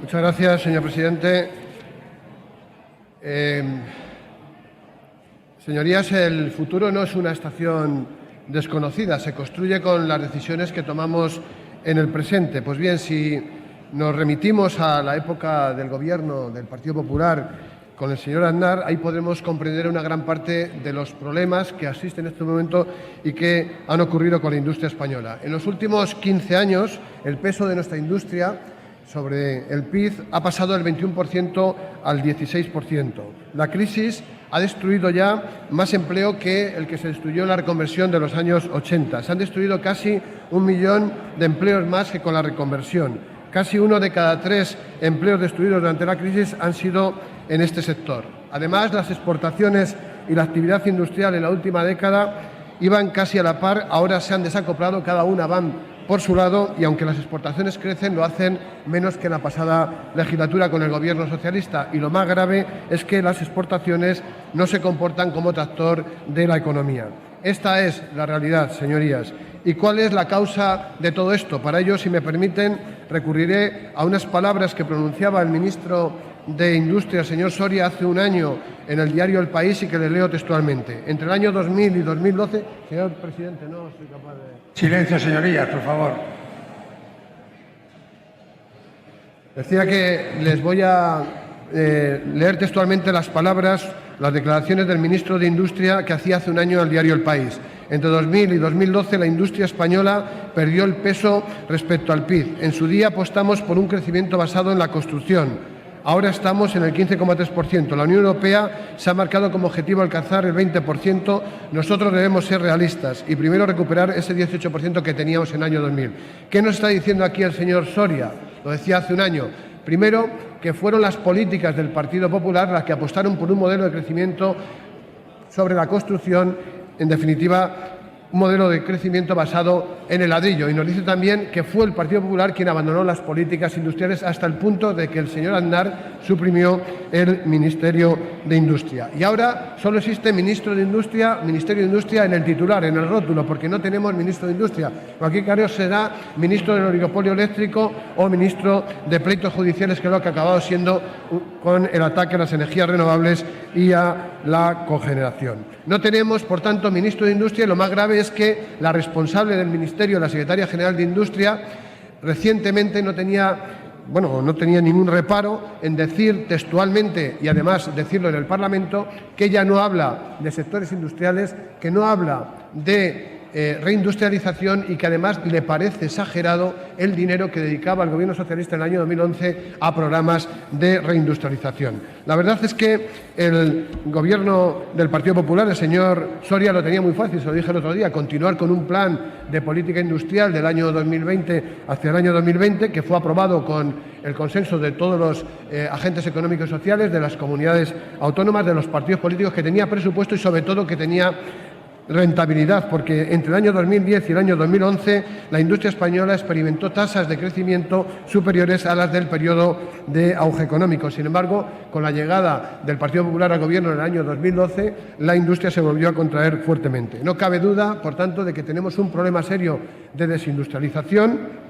Muchas gracias, señor presidente. Señorías, el futuro no es una estación desconocida, se construye con las decisiones que tomamos en el presente. Pues bien, si nos remitimos a la época del Gobierno del Partido Popular con el señor Aznar, ahí podremos comprender una gran parte de los problemas que asisten en este momento y que han ocurrido con la industria española. En los últimos 15 años, el peso de nuestra industria sobre el PIB ha pasado del 21% al 16%. La crisis ha destruido ya más empleo que el que se destruyó en la reconversión de los años 80. Se han destruido casi 1 millón de empleos más que con la reconversión. Casi 1 de cada 3 empleos destruidos durante la crisis han sido en este sector. Además, las exportaciones y la actividad industrial en la última década iban casi a la par, ahora se han desacoplado, cada una van por su lado, y aunque las exportaciones crecen, lo hacen menos que en la pasada legislatura con el Gobierno socialista. Y lo más grave es que las exportaciones no se comportan como tractor de la economía. Esta es la realidad, señorías. ¿Y cuál es la causa de todo esto? Para ello, si me permiten, recurriré a unas palabras que pronunciaba el ministro de Industria, señor Soria, hace un año en el diario El País y que le leo textualmente. Entre el año 2000 y 2012... Señor presidente, no soy capaz de... Silencio, señorías, por favor. Decía que les voy a leer textualmente las palabras, las declaraciones del ministro de Industria que hacía hace un año al diario El País. Entre 2000 y 2012 la industria española perdió el peso respecto al PIB. En su día apostamos por un crecimiento basado en la construcción. Ahora estamos en el 15,3%. La Unión Europea se ha marcado como objetivo alcanzar el 20%. Nosotros debemos ser realistas y primero recuperar ese 18% que teníamos en el año 2000. ¿Qué nos está diciendo aquí el señor Soria? Lo decía hace un año. Primero, que fueron las políticas del Partido Popular las que apostaron por un modelo de crecimiento sobre la construcción, en definitiva, un modelo de crecimiento basado en el ladrillo. Y nos dice también que fue el Partido Popular quien abandonó las políticas industriales hasta el punto de que el señor Aznar suprimió el Ministerio de Industria. Y ahora solo existe Ministerio de Industria en el titular, en el rótulo, porque no tenemos Ministro de Industria. Joaquín Carrió será Ministro del Oligopolio Eléctrico o Ministro de Pleitos Judiciales, que es lo que ha acabado siendo con el ataque a las energías renovables y a la cogeneración. No tenemos, por tanto, Ministro de Industria, y lo más grave es que la responsable del Ministerio, la Secretaria General de Industria, recientemente no tenía ningún reparo en decir textualmente, y además decirlo en el Parlamento, que ella no habla de sectores industriales, que no habla de reindustrialización y que además le parece exagerado el dinero que dedicaba el Gobierno socialista en el año 2011 a programas de reindustrialización. La verdad es que el Gobierno del Partido Popular, el señor Soria, lo tenía muy fácil, se lo dije el otro día, continuar con un plan de política industrial del año 2020 hacia el año 2020, que fue aprobado con el consenso de todos los agentes económicos y sociales, de las comunidades autónomas, de los partidos políticos, que tenía presupuesto y sobre todo que tenía rentabilidad, porque entre el año 2010 y el año 2011 la industria española experimentó tasas de crecimiento superiores a las del periodo de auge económico. Sin embargo, con la llegada del Partido Popular al Gobierno en el año 2012, la industria se volvió a contraer fuertemente. No cabe duda, por tanto, de que tenemos un problema serio de desindustrialización,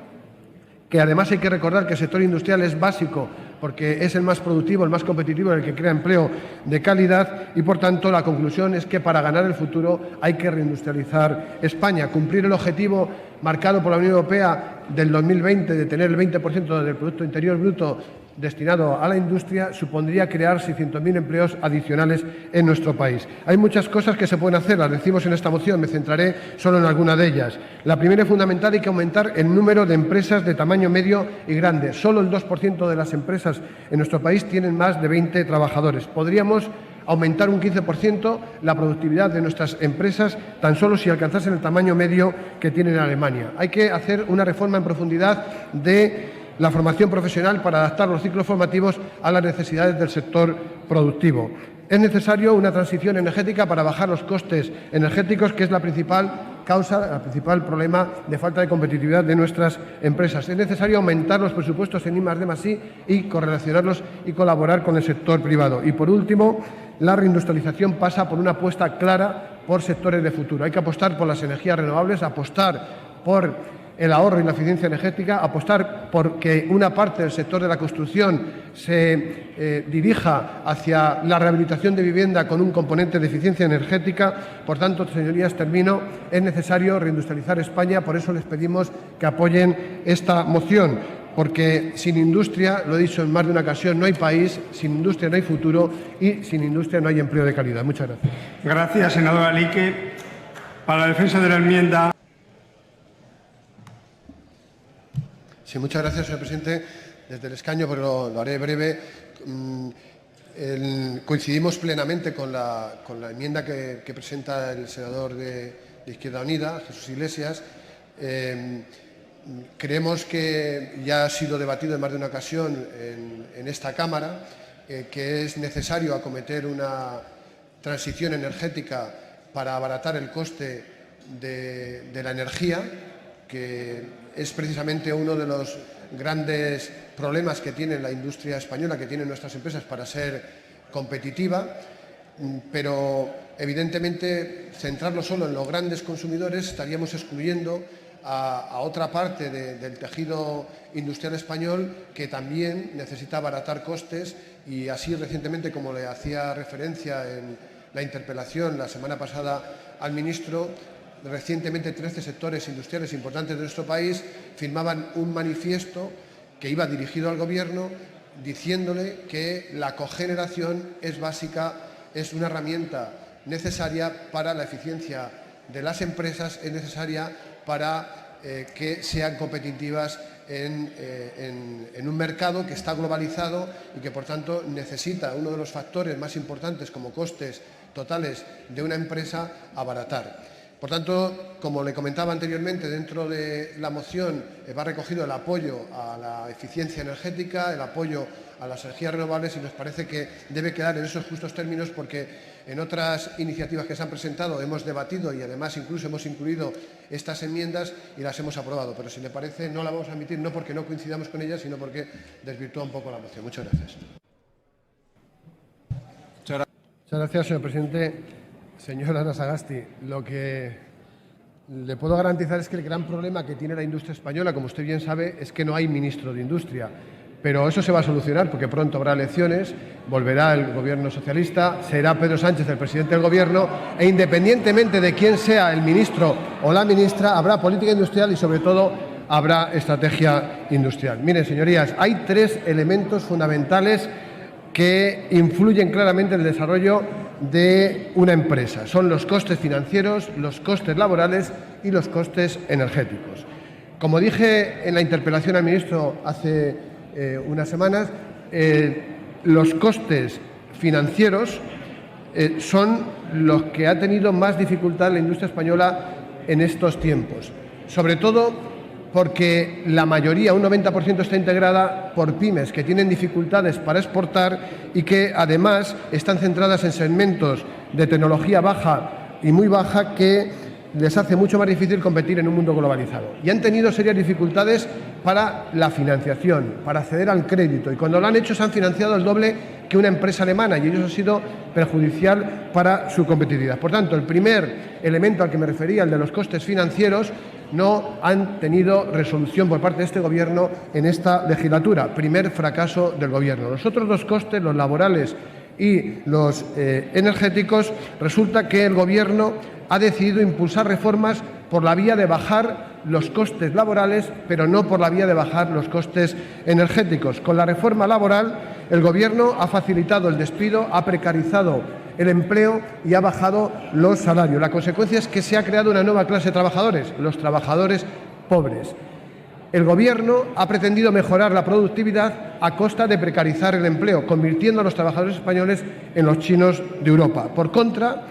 que además hay que recordar que el sector industrial es básico porque es el más productivo, el más competitivo, el que crea empleo de calidad y, por tanto, la conclusión es que para ganar el futuro hay que reindustrializar España. Cumplir el objetivo marcado por la Unión Europea del 2020 de tener el 20% del Producto Interior Bruto destinado a la industria supondría crear 600.000 empleos adicionales en nuestro país. Hay muchas cosas que se pueden hacer, las decimos en esta moción, me centraré solo en alguna de ellas. La primera y fundamental, hay que aumentar el número de empresas de tamaño medio y grande. Solo el 2% de las empresas en nuestro país tienen más de 20 trabajadores. Podríamos aumentar un 15% la productividad de nuestras empresas tan solo si alcanzasen el tamaño medio que tienen en Alemania. Hay que hacer una reforma en profundidad de la formación profesional para adaptar los ciclos formativos a las necesidades del sector productivo. Es necesario una transición energética para bajar los costes energéticos, que es la principal causa, el principal problema de falta de competitividad de nuestras empresas. Es necesario aumentar los presupuestos en I+D+I y correlacionarlos y colaborar con el sector privado. Y, por último, la reindustrialización pasa por una apuesta clara por sectores de futuro. Hay que apostar por las energías renovables, apostar por el ahorro y la eficiencia energética, apostar por que una parte del sector de la construcción se dirija hacia la rehabilitación de vivienda con un componente de eficiencia energética. Por tanto, señorías, termino, es necesario reindustrializar España, por eso les pedimos que apoyen esta moción, porque sin industria, lo he dicho en más de una ocasión, no hay país, sin industria no hay futuro y sin industria no hay empleo de calidad. Muchas gracias. Gracias, senador Alique. Para la defensa de la enmienda. Sí, muchas gracias, señor presidente. Desde el escaño, pero lo haré breve. Coincidimos plenamente con la enmienda que presenta el senador de Izquierda Unida, Jesús Iglesias. Creemos que ya ha sido debatido en más de una ocasión en esta Cámara, que es necesario acometer una transición energética para abaratar el coste de la energía, que es precisamente uno de los grandes problemas que tiene la industria española, que tienen nuestras empresas para ser competitiva, pero evidentemente centrarlo solo en los grandes consumidores estaríamos excluyendo a otra parte del tejido industrial español que también necesita abaratar costes, y así recientemente, como le hacía referencia en la interpelación la semana pasada al ministro, recientemente 13 sectores industriales importantes de nuestro país firmaban un manifiesto que iba dirigido al Gobierno diciéndole que la cogeneración es básica, es una herramienta necesaria para la eficiencia de las empresas, es necesaria para que sean competitivas en un mercado que está globalizado y que, por tanto, necesita uno de los factores más importantes como costes totales de una empresa abaratar. Por tanto, como le comentaba anteriormente, dentro de la moción va recogido el apoyo a la eficiencia energética, el apoyo a las energías renovables, y nos parece que debe quedar en esos justos términos, porque en otras iniciativas que se han presentado hemos debatido y además incluso hemos incluido estas enmiendas y las hemos aprobado. Pero si le parece, no la vamos a admitir, no porque no coincidamos con ellas, sino porque desvirtúa un poco la moción. Muchas gracias. Muchas gracias, señor presidente. Señor Anasagasti, lo que le puedo garantizar es que el gran problema que tiene la industria española, como usted bien sabe, es que no hay ministro de Industria. Pero eso se va a solucionar porque pronto habrá elecciones, volverá el Gobierno socialista, será Pedro Sánchez el presidente del Gobierno e, independientemente de quién sea el ministro o la ministra, habrá política industrial y, sobre todo, habrá estrategia industrial. Miren, señorías, hay tres elementos fundamentales que influyen claramente en el desarrollo de una empresa. Son los costes financieros, los costes laborales y los costes energéticos. Como dije en la interpelación al ministro hace unas semanas, los costes financieros son los que ha tenido más dificultad la industria española en estos tiempos. Sobre todo porque la mayoría, un 90%, está integrada por pymes que tienen dificultades para exportar y que además están centradas en segmentos de tecnología baja y muy baja que les hace mucho más difícil competir en un mundo globalizado. Y han tenido serias dificultades para la financiación, para acceder al crédito. Y cuando lo han hecho se han financiado el doble que una empresa alemana, y ello ha sido perjudicial para su competitividad. Por tanto, el primer elemento al que me refería, el de los costes financieros, no han tenido resolución por parte de este Gobierno en esta legislatura. Primer fracaso del Gobierno. Los otros dos costes, los laborales y los energéticos, resulta que el Gobierno ha decidido impulsar reformas por la vía de bajar los costes laborales, pero no por la vía de bajar los costes energéticos. Con la reforma laboral, el Gobierno ha facilitado el despido, ha precarizado el empleo y ha bajado los salarios. La consecuencia es que se ha creado una nueva clase de trabajadores, los trabajadores pobres. El Gobierno ha pretendido mejorar la productividad a costa de precarizar el empleo, convirtiendo a los trabajadores españoles en los chinos de Europa. Por contra,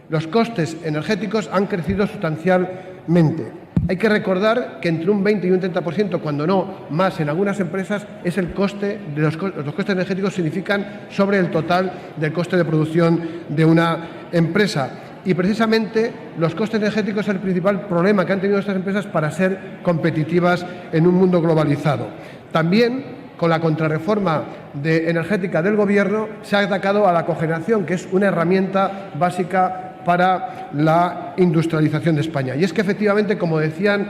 los costes energéticos han crecido sustancialmente. Hay que recordar que entre un 20 y un 30%, cuando no más en algunas empresas, es el coste de los costes energéticos significan sobre el total del coste de producción de una empresa. Y precisamente los costes energéticos es el principal problema que han tenido estas empresas para ser competitivas en un mundo globalizado. También, con la contrarreforma energética del Gobierno, se ha atacado a la cogeneración, que es una herramienta básica para la industrialización de España. Y es que, efectivamente, como decían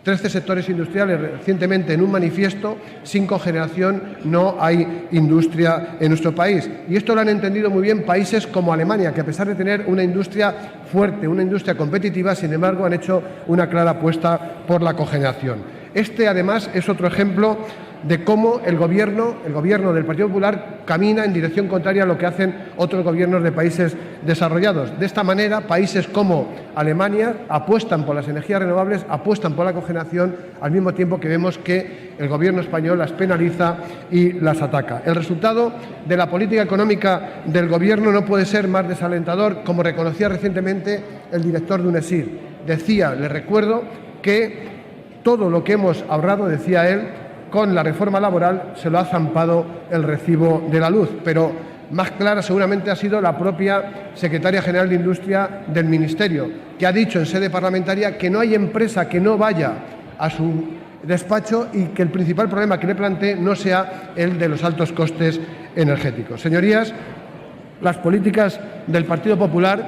13 sectores industriales recientemente en un manifiesto: sin cogeneración no hay industria en nuestro país. Y esto lo han entendido muy bien países como Alemania, que a pesar de tener una industria fuerte, una industria competitiva, sin embargo han hecho una clara apuesta por la cogeneración. Este, además, es otro ejemplo de cómo el gobierno del Partido Popular camina en dirección contraria a lo que hacen otros gobiernos de países desarrollados. De esta manera, países como Alemania apuestan por las energías renovables, apuestan por la cogeneración, al mismo tiempo que vemos que el gobierno español las penaliza y las ataca. El resultado de la política económica del gobierno no puede ser más desalentador, como reconocía recientemente el director de UNESIR. Decía, le recuerdo, que todo lo que hemos ahorrado, decía él, con la reforma laboral se lo ha zampado el recibo de la luz. Pero más clara seguramente ha sido la propia secretaria general de Industria del Ministerio, que ha dicho en sede parlamentaria que no hay empresa que no vaya a su despacho y que el principal problema que le plantee no sea el de los altos costes energéticos. Señorías, las políticas del Partido Popular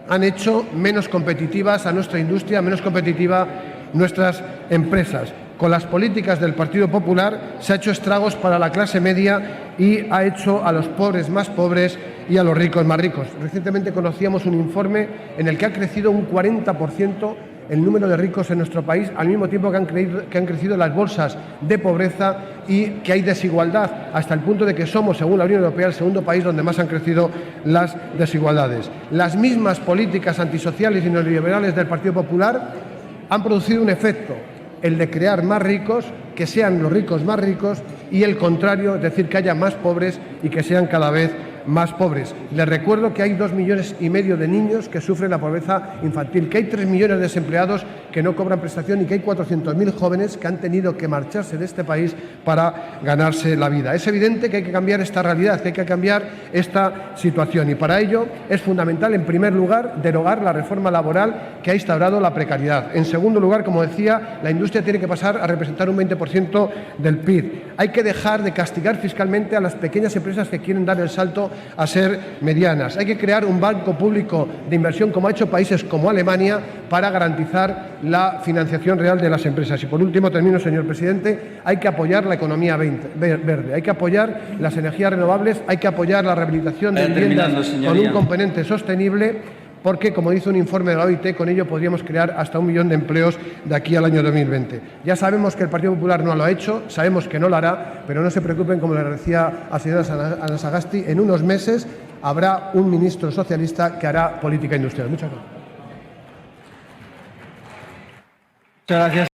han hecho menos competitivas a nuestra industria, menos competitiva nuestras empresas. Con las políticas del Partido Popular se ha hecho estragos para la clase media y ha hecho a los pobres más pobres y a los ricos más ricos. Recientemente conocíamos un informe en el que ha crecido un 40% el número de ricos en nuestro país, al mismo tiempo que han crecido las bolsas de pobreza y que hay desigualdad, hasta el punto de que somos, según la Unión Europea, el segundo país donde más han crecido las desigualdades. Las mismas políticas antisociales y neoliberales del Partido Popular han producido un efecto: el de crear más ricos, que sean los ricos más ricos, y el contrario, es decir, que haya más pobres y que sean cada vez más pobres. Les recuerdo que hay 2,5 millones de niños que sufren la pobreza infantil, que hay 3 millones de desempleados que no cobran prestación y que hay 400.000 jóvenes que han tenido que marcharse de este país para ganarse la vida. Es evidente que hay que cambiar esta realidad, que hay que cambiar esta situación, y para ello es fundamental, en primer lugar, derogar la reforma laboral que ha instaurado la precariedad. En segundo lugar, como decía, la industria tiene que pasar a representar un 20% del PIB. Hay que dejar de castigar fiscalmente a las pequeñas empresas que quieren dar el salto a ser medianas. Hay que crear un banco público de inversión, como ha hecho países como Alemania, para garantizar la financiación real de las empresas. Y por último, termino, señor presidente, hay que apoyar la economía verde, hay que apoyar las energías renovables, hay que apoyar la rehabilitación de viviendas con un componente sostenible, porque, como dice un informe de la OIT, con ello podríamos crear hasta 1 millón de empleos de aquí al año 2020. Ya sabemos que el Partido Popular no lo ha hecho, sabemos que no lo hará, pero no se preocupen, como le decía a la señora Ana Sagasti, en unos meses habrá un ministro socialista que hará política industrial. Muchas gracias. Muchas gracias.